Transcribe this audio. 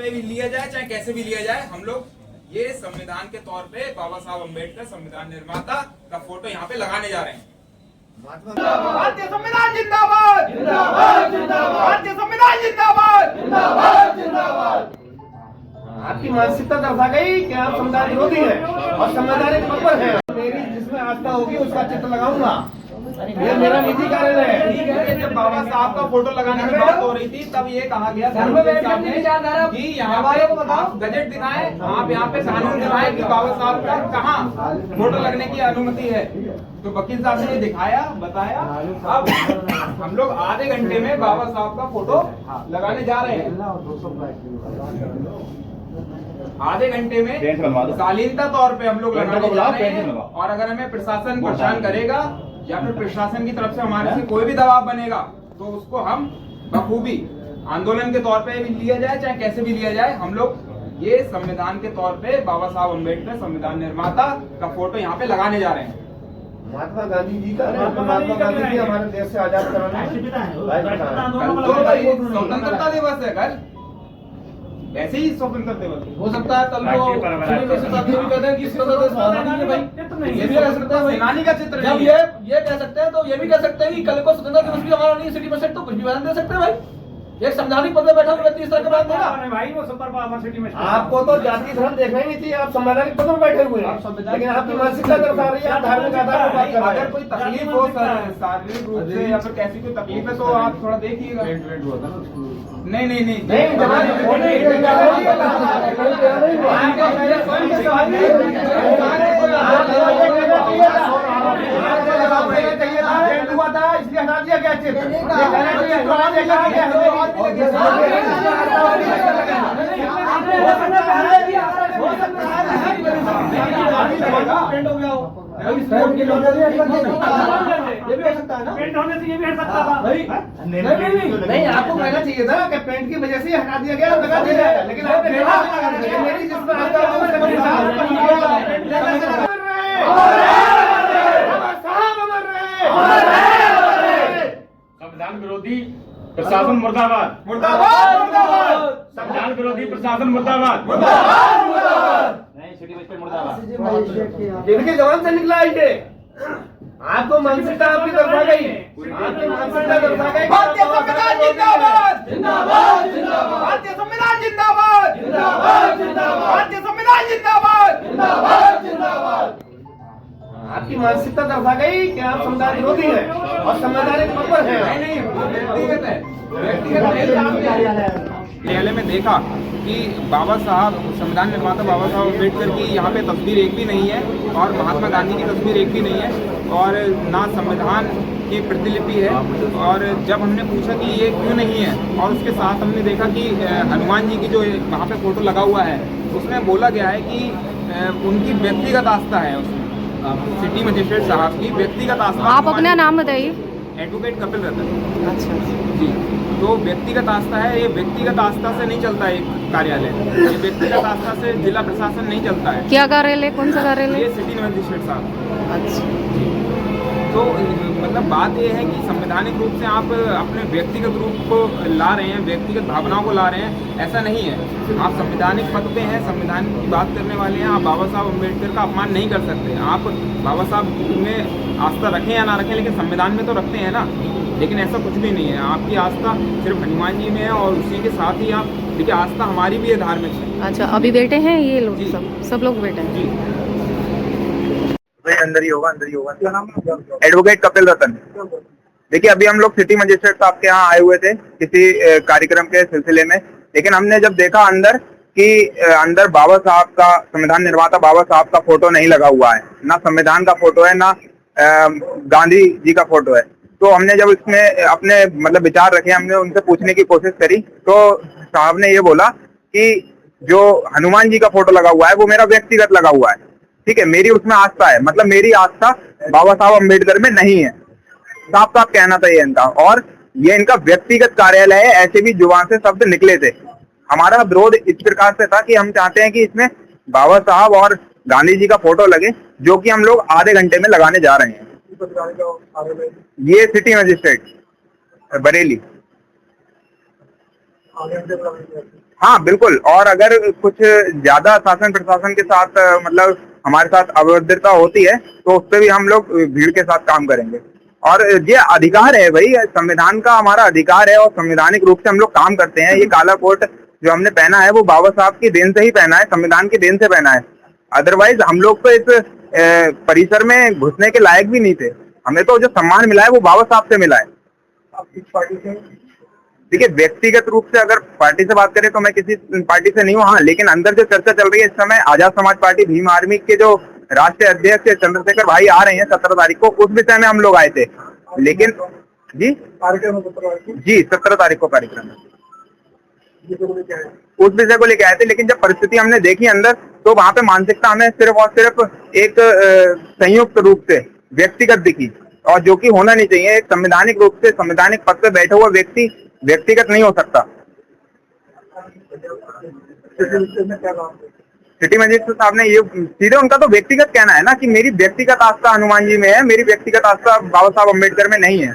पे भी लिया जाए चाहे कैसे भी लिया जाए, हम लोग ये संविधान के तौर पे बाबा साहब अम्बेडकर संविधान निर्माता का फोटो यहाँ पे लगाने जा रहे हैं। भारतीय संविधान जिंदाबाद, जिंदाबाद, जिंदाबाद, भारतीय संविधान जिंदाबाद, जिंदाबाद, जिंदाबाद। आपकी मानसिकता दर्शा गई कि आप संविधान विरोधी हैं और संवैधानिक पद पर हैं। मेरी जिसमें आस्था होगी उसका चित्र लगाऊंगा। ये मेरा निजी कार्यालय है। ठीक है, जब बाबा साहब का फोटो लगाने की बात हो रही थी तब ये कहा गया कि यहाँ पे आप गजट दिखाएं, आप यहाँ पे कानून दिखाएं कि बाबा साहब का कहाँ फोटो लगने की अनुमति है। तो वकील साहब ने ये दिखाया, बताया। अब हम लोग आधे घंटे में बाबा साहब का फोटो लगाने जा रहे हैं। आधे घंटे में शालीनता तौर पे हम लोग लगाने जा रहे हैं। और अगर हमें प्रशासन परेशान करेगा या फिर प्रशासन की तरफ से हमारे से कोई भी दबाव बनेगा तो उसको हम बखूबी आंदोलन के तौर पे भी लिया जाए चाहे कैसे भी लिया जाए, हम लोग ये संविधान के तौर पे बाबा साहब अम्बेडकर संविधान निर्माता का फोटो यहाँ पे लगाने जा रहे हैं। महात्मा गांधी जी का, महात्मा गांधी जी हमारे देश से आजाद कराने स्वतंत्रता दिवस है कल, ऐसे ही स्वतंत्रता दिवस हो सकता है। कल को भी कहते हैं कि ये भी कह सकते हैं सेनानी का चित्र। जब ये कह सकते हैं तो ये भी कह सकते हैं कि कल को स्वतंत्रता दिवस भी हमारा नहीं, सिटी मजिस्ट्रेट तो कुछ भी बयान दे सकते हैं भाई। एक संवैधानिक पद में बैठा हुआ व्यक्ति इस तरह के बयान देगा भाई, वो सुपर सिटी में आपको तो जाति धर्म देखना ही नहीं चाहिए। आप संवैधानिक पद में बैठे हुए हैं, लेकिन आपकी मानसिकता दर्शा रही है, आप धार्मिक आधार पर बात कर रहे हैं। अगर कोई तकलीफ हो शारीरिक रूप से या फिर कैसी कोई तकलीफ है तो आप थोड़ा देखिएगा। नहीं नहीं नहीं इसलिए हटा दिया गया चित्र। ये भी हो सकता है ना, पेंट होने से ये भी हट सकता था नहीं आपको कहना चाहिए था कि पेंट की वजह से हटा दिया गया, लगा दिया जाएगा। लेकिन आपने मेरी जिसमें संविधान विरोधी प्रशासन मुर्दाबाद, मुर्दाबाद, मुर्दाबाद। संविधान विरोधी प्रशासन मुर्दाबाद, मुर्दाबाद, मुर्दाबाद। जिनके जवान से निकला है ये, आपको मानसिकता आपकी तरफ आ गई, आपकी मानसिकता तरफ आ गई। भारतीय संविधान जिंदाबाद, जिंदाबाद, जिंदाबाद, भारतीय संविधान जिंदाबाद, जिंदाबाद, जिंदाबाद, भारतीय संविधान जिंदाबाद, जिंदाबाद, जिंदाबाद। आपकी मानसिकता तरफ आ गई कि आप संविधान विरोधी हैं और संवैधानिक पद पर हैं। नहीं व्यक्तिगत है, व्यक्तिगत न्यायालय में देखा कि बाबा साहब संविधान निर्माता बाबा साहब अम्बेडकर की यहाँ पे तस्वीर एक भी नहीं है और महात्मा गांधी की तस्वीर एक भी नहीं है और ना संविधान की प्रतिलिपि है। और जब हमने पूछा कि ये क्यों नहीं है और उसके साथ हमने देखा कि हनुमान जी की जो वहाँ पे फोटो लगा हुआ है उसमें बोला गया है कि उनकी व्यक्तिगत आस्था है, उसमें सिटी मजिस्ट्रेट साहब की व्यक्तिगत आस्था। आप अपना नाम बताइए। एडवोकेट कपिल रतन। अच्छा जी, तो व्यक्तिगत आस्था है, ये व्यक्तिगत आस्था से नहीं चलता है कार्यालय, ये व्यक्तिगत आस्था से जिला प्रशासन नहीं चलता है। क्या कार्यालय, कौन सा कार्यालय? ये सिटी मजिस्ट्रेट साहब। अच्छा, तो मतलब बात ये है कि संवैधानिक रूप से आप अपने व्यक्तिगत रूप को ला रहे हैं, व्यक्तिगत भावनाओं को ला रहे हैं, ऐसा नहीं है। आप संवैधानिक पद पे हैं, संविधान की बात करने वाले हैं, आप बाबा साहब अम्बेडकर का अपमान नहीं कर सकते। आप बाबा साहब में आस्था रखें या ना रखें, लेकिन संविधान में तो रखते हैं ना। लेकिन ऐसा कुछ भी नहीं है, आपकी आस्था सिर्फ हनुमान जी में है और उसी के साथ ही आप देखिए आस्था हमारी भी है धार्मिक है। अच्छा, अभी बेटे हैं ये लोग, सब लोग बेटे हैं जी। अंदर ही होगा, अंदर ही होगा। क्या नाम? एडवोकेट कपिल रतन। देखिए, अभी हम लोग सिटी मजिस्ट्रेट साहब के यहाँ आए हुए थे किसी कार्यक्रम के सिलसिले में, लेकिन हमने जब देखा अंदर कि अंदर बाबा साहब का, संविधान निर्माता बाबा साहब का फोटो नहीं लगा हुआ है, ना संविधान का फोटो है, ना गांधी जी का फोटो है। तो हमने जब इसमें अपने मतलब विचार रखे, हमने उनसे पूछने की कोशिश करी तो साहब ने ये बोला कि जो हनुमान जी का फोटो लगा हुआ है वो मेरा व्यक्तिगत लगा हुआ है, ठीक है, मेरी उसमें आस्था है, मतलब मेरी आस्था बाबा साहब अम्बेडकर में नहीं है। साफ साफ कहना था ये इनका, और ये इनका व्यक्तिगत कार्यालय है, ऐसे भी जुबान से शब्द निकले थे। हमारा विरोध इस प्रकार से था कि हम चाहते हैं कि इसमें बाबा साहब और गांधी जी का फोटो लगे, जो कि हम लोग आधे घंटे में लगाने जा रहे हैं। ये सिटी मजिस्ट्रेट बरेली। हाँ बिल्कुल, और अगर कुछ ज्यादा शासन प्रशासन के साथ मतलब हमारे साथ अभद्रता होती है तो उस पर भी हम लोग भीड़ के साथ काम करेंगे। और ये अधिकार है भाई, संविधान का हमारा अधिकार है और संवैधानिक रूप से हम लोग काम करते हैं। ये काला कोट जो हमने पहना है वो बाबा साहब की देन से ही पहना है, संविधान की देन से पहना है। अदरवाइज हम लोग तो इस परिसर में घुसने के लायक भी नहीं थे। हमें तो जो सम्मान मिला है वो बाबा साहब से मिला है। आप किस पार्टी से? देखिए, व्यक्तिगत रूप से अगर पार्टी से बात करें तो मैं किसी पार्टी से नहीं हूँ। हाँ, लेकिन अंदर जो चर्चा चल रही है इस समय, आजाद समाज पार्टी भीम आर्मी के जो राष्ट्रीय अध्यक्ष चंद्रशेखर भाई आ रहे हैं 17 तारीख को, उस विषय में हम लोग आए थे। लेकिन जी 17 तारीख को कार्यक्रम है, उस विषय को लेकर आए थे। लेकिन जब परिस्थिति हमने देखी अंदर, तो वहां पे मानसिकता हमें सिर्फ और सिर्फ एक संयुक्त रूप से व्यक्तिगत दिखी, और जो कि होना नहीं चाहिए। एक संवैधानिक रूप से संवैधानिक पद पे बैठा हुआ व्यक्ति व्यक्तिगत नहीं हो सकता। सिटी मजिस्ट्रेट साहब ने ये सीधे, उनका तो व्यक्तिगत कहना है ना कि मेरी व्यक्तिगत आस्था हनुमान जी में है, मेरी व्यक्तिगत आस्था बाबा साहब अम्बेडकर में नहीं है।